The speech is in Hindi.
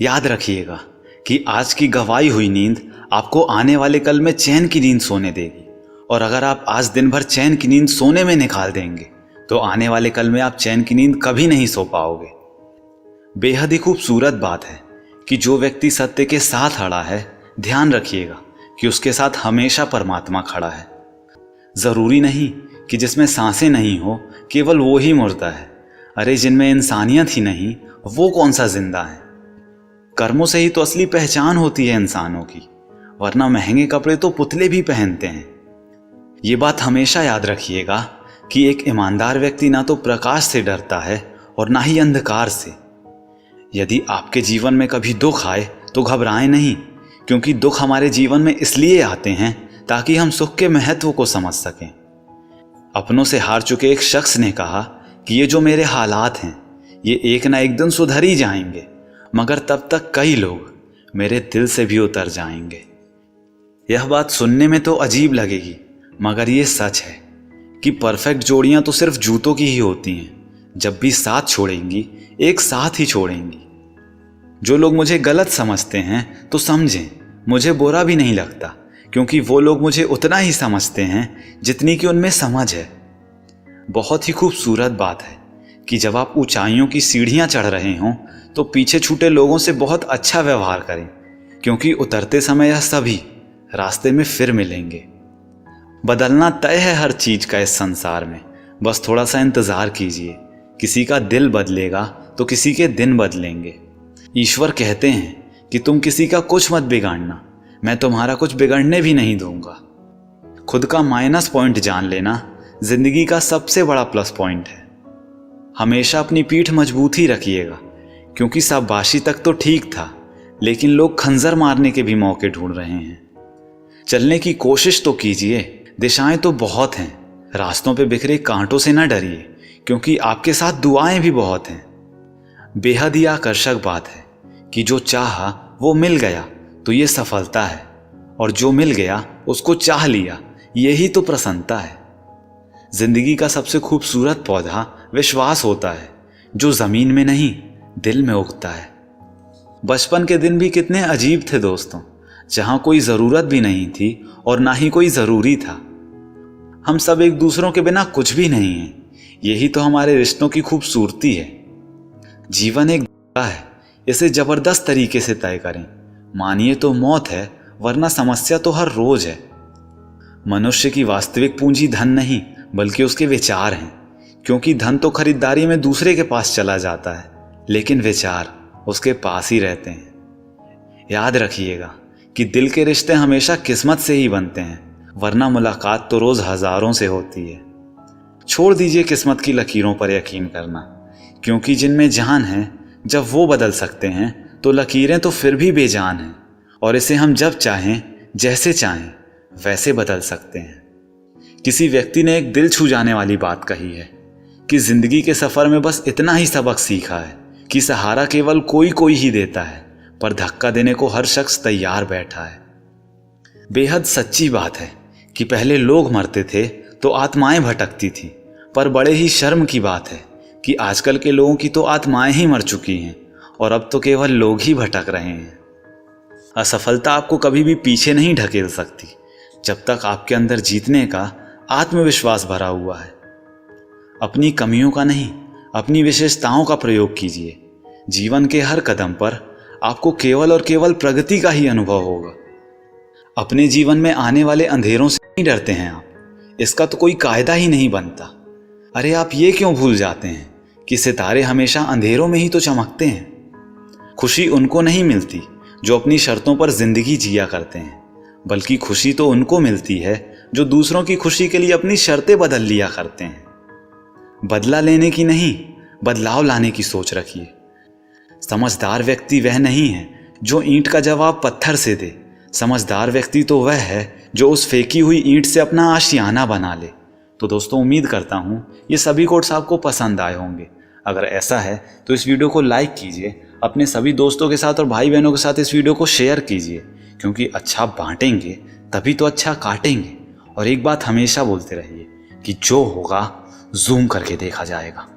याद रखिएगा कि आज की गंवाई हुई नींद आपको आने वाले कल में चैन की नींद सोने देगी, और अगर आप आज दिन भर चैन की नींद सोने में निकाल देंगे तो आने वाले कल में आप चैन की नींद कभी नहीं सो पाओगे। बेहद ही खूबसूरत बात है कि जो व्यक्ति सत्य के साथ खड़ा है, ध्यान रखिएगा कि उसके साथ हमेशा परमात्मा खड़ा है। जरूरी नहीं कि जिसमें सांसें नहीं हो केवल वो ही मुर्दा है। अरे जिनमें इंसानियत ही नहीं वो कौन सा जिंदा है। कर्मों से ही तो असली पहचान होती है इंसानों की, वरना महंगे कपड़े तो पुतले भी पहनते हैं। ये बात हमेशा याद रखिएगा कि एक ईमानदार व्यक्ति ना तो प्रकाश से डरता है और ना ही अंधकार से। यदि आपके जीवन में कभी दुख आए तो घबराएं नहीं, क्योंकि दुख हमारे जीवन में इसलिए आते हैं ताकि हम सुख के महत्व को समझ सकें। अपनों से हार चुके एक शख्स ने कहा कि ये जो मेरे हालात हैं ये एक ना एक दिन सुधर ही जाएंगे, मगर तब तक कई लोग मेरे दिल से भी उतर जाएंगे। यह बात सुनने में तो अजीब लगेगी, मगर ये सच है कि परफेक्ट जोड़ियां तो सिर्फ जूतों की ही होती हैं। जब भी साथ छोड़ेंगी एक साथ ही छोड़ेंगी। जो लोग मुझे गलत समझते हैं तो समझें, मुझे बुरा भी नहीं लगता, क्योंकि वो लोग मुझे उतना ही समझते हैं जितनी कि उनमें समझ है। बहुत ही खूबसूरत बात है कि जब आप ऊंचाइयों की सीढ़ियां चढ़ रहे हों तो पीछे छूटे लोगों से बहुत अच्छा व्यवहार करें, क्योंकि उतरते समय यह सभी रास्ते में फिर मिलेंगे। बदलना तय है हर चीज का इस संसार में, बस थोड़ा सा इंतजार कीजिए। किसी का दिल बदलेगा तो किसी के दिन बदलेंगे। ईश्वर कहते हैं कि तुम किसी का कुछ मत बिगाड़ना, मैं तुम्हारा कुछ बिगड़ने भी नहीं दूंगा। खुद का माइनस पॉइंट जान लेना जिंदगी का सबसे बड़ा प्लस पॉइंट है। हमेशा अपनी पीठ मजबूत ही रखिएगा, क्योंकि शाबाशी तक तो ठीक था, लेकिन लोग खंजर मारने के भी मौके ढूंढ रहे हैं। चलने की कोशिश तो कीजिए, दिशाएं तो बहुत हैं। रास्तों पे बिखरे कांटों से न डरिए, क्योंकि आपके साथ दुआएं भी बहुत हैं। बेहद ही आकर्षक बात है कि जो चाहा वो मिल गया तो ये सफलता है, और जो मिल गया उसको चाह लिया, यही तो प्रसन्नता है। जिंदगी का सबसे खूबसूरत पौधा विश्वास होता है, जो जमीन में नहीं दिल में उगता है। बचपन के दिन भी कितने अजीब थे दोस्तों, जहां कोई जरूरत भी नहीं थी और ना ही कोई जरूरी था। हम सब एक दूसरों के बिना कुछ भी नहीं हैं, यही तो हमारे रिश्तों की खूबसूरती है। जीवन एक है, इसे जबरदस्त तरीके से तय करें। मानिए तो मौत है, वरना समस्या तो हर रोज है। मनुष्य की वास्तविक पूंजी धन नहीं बल्कि उसके विचार हैं, क्योंकि धन तो खरीदारी में दूसरे के पास चला जाता है, लेकिन विचार उसके पास ही रहते हैं। याद रखिएगा कि दिल के रिश्ते हमेशा किस्मत से ही बनते हैं, वरना मुलाकात तो रोज हजारों से होती है। छोड़ दीजिए किस्मत की लकीरों पर यकीन करना, क्योंकि जिनमें जान है जब वो बदल सकते हैं तो लकीरें तो फिर भी बेजान हैं, और इसे हम जब चाहें जैसे चाहें वैसे बदल सकते हैं। किसी व्यक्ति ने एक दिल छू जाने वाली बात कही है कि जिंदगी के सफर में बस इतना ही सबक सीखा है कि सहारा केवल कोई कोई ही देता है, पर धक्का देने को हर शख्स तैयार बैठा है। बेहद सच्ची बात है कि पहले लोग मरते थे तो आत्माएं भटकती थी, पर बड़े ही शर्म की बात है कि आजकल के लोगों की तो आत्माएं ही मर चुकी हैं और अब तो केवल लोग ही भटक रहे हैं। असफलता आपको कभी भी पीछे नहीं ढकेल सकती जब तक आपके अंदर जीतने का आत्मविश्वास भरा हुआ है। अपनी कमियों का नहीं, अपनी विशेषताओं का प्रयोग कीजिए। जीवन के हर कदम पर आपको केवल और केवल प्रगति का ही अनुभव होगा। अपने जीवन में आने वाले अंधेरों से नहीं डरते हैं आप, इसका तो कोई कायदा ही नहीं बनता। अरे आप ये क्यों भूल जाते हैं कि सितारे हमेशा अंधेरों में ही तो चमकते हैं। खुशी उनको नहीं मिलती जो अपनी शर्तों पर जिंदगी जिया करते हैं, बल्कि खुशी तो उनको मिलती है जो दूसरों की खुशी के लिए अपनी शर्तें बदल लिया करते हैं। बदला लेने की नहीं, बदलाव लाने की सोच रखिए। समझदार व्यक्ति वह नहीं है जो ईंट का जवाब पत्थर से दे। समझदार व्यक्ति तो वह है जो उस फेंकी हुई ईंट से अपना आशियाना बना ले। तो दोस्तों, उम्मीद करता हूँ ये सभी कोट्स आपको पसंद आए होंगे। अगर ऐसा है तो इस वीडियो को लाइक कीजिए, अपने सभी दोस्तों के साथ और भाई बहनों के साथ इस वीडियो को शेयर कीजिए, क्योंकि अच्छा बांटेंगे तभी तो अच्छा काटेंगे। और एक बात हमेशा बोलते रहिए कि जो होगा जूम करके देखा जाएगा।